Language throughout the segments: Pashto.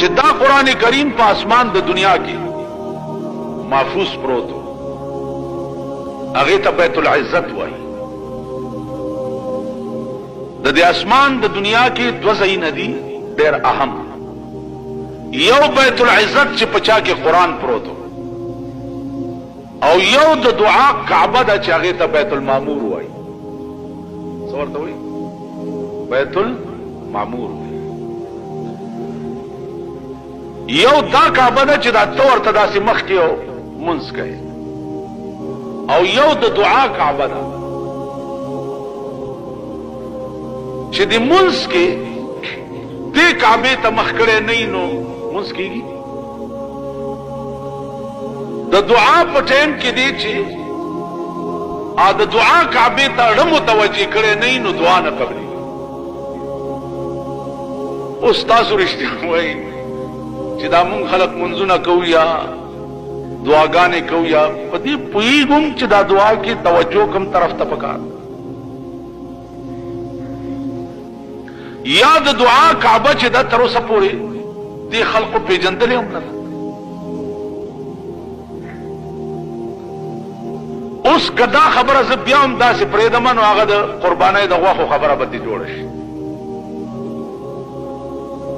چې دا قرآن کریم په اسمان د دنیا کې محفوظ پروت و، هغه ته بیت العزت وایي. د دې اسمان د دنیا کې دوه ځایونه دي ډېر اهم. یو بیت العزت چې پچا کې قرآن پروت و، او یو د دعا کعبه ده چې هغه ته بیت المعمور وایي. څه ورته وایي؟ بیت المعمور. یو دا کعبه ده چې دا ته ورته داسې مخکې او منځ کوي، او یو د دعا کعبه ده چې د منځ کې دې کعبې ته مخ کړی نه وي نو منځ کېږي. د دعا په ټایم کې دی چې د دعا کعبې ته اړه متوجه کړی نه وي نو دعا نه قبلېږي. اوس تاسو رښتیا وایي چې دا مونږ خلق منځونه کوو یا دعاګانې کوو، یا په دې پوهېږم چې دا دعا کې توجه کوم طرف ته پکار، یا د دعا کعبه چې دا تر اوسه پورې دې خلقو پیژندلې هم نه ده. اوس که دا خبره زه بیا هم داسې پرېږدم نو هغه د قربانۍ د غوښو خبره به دې جوړه شي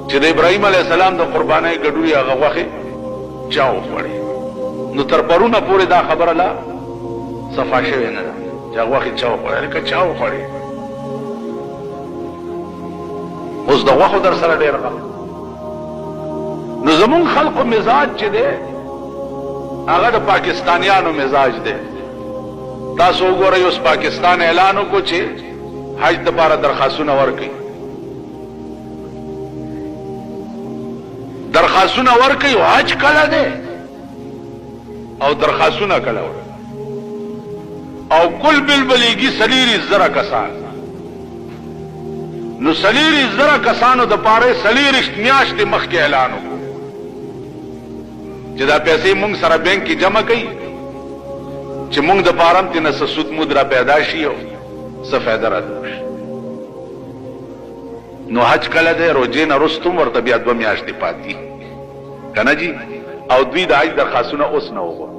چې د ابراهیم علیه السلام د قربانۍ ګډوړي هغه غوښې چا وخوړې. نو تر پرونه پورې دا خبره لا صفا شوې نه ده چې هغه غوښې چا وخوړې. لکه چا وخوړې، اوس د غوښو در سره ډېر غم. نو زمونږ خلقو مزاج چې دی هغه د پاکستانیانو مزاج دی. تاسو وګورئ اوس پاکستان اعلان وکړو چې حج دپاره درخواستونه ورکوي، درخواستونه ورکوي، او حج کله دی او درخواستونه کله ورکوي. او کل بلبلیږي 40,000 کسان. نو 40,000 کسانو د پاره 40 میاشتې مخکې اعلان وکړو چې دا پیسې مونږ سره بینک کې جمع کړي چې مونږ د پاره هم تېنه څه سود مود را پیدا شي او څه فایده راته وشي. نو حج کله دی؟ روجې نه وروسته هم ورته بیا 2 میاشتې پاتې که نه جي؟ او دوی د حج درخواستونه اوس نه وغواړي.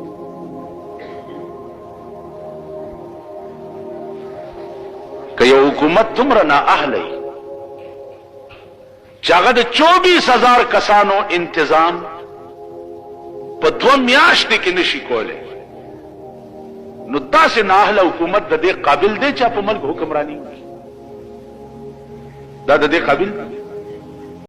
که یو حکومت دومره نااهله وي چې هغه د 24,000 کسانو انتظام په 2 میاشتې کې نشي کولی، نو داسې نااهله حکومت د دې قابل دی چې په ملک حکمرانی؟ دا د دې قابل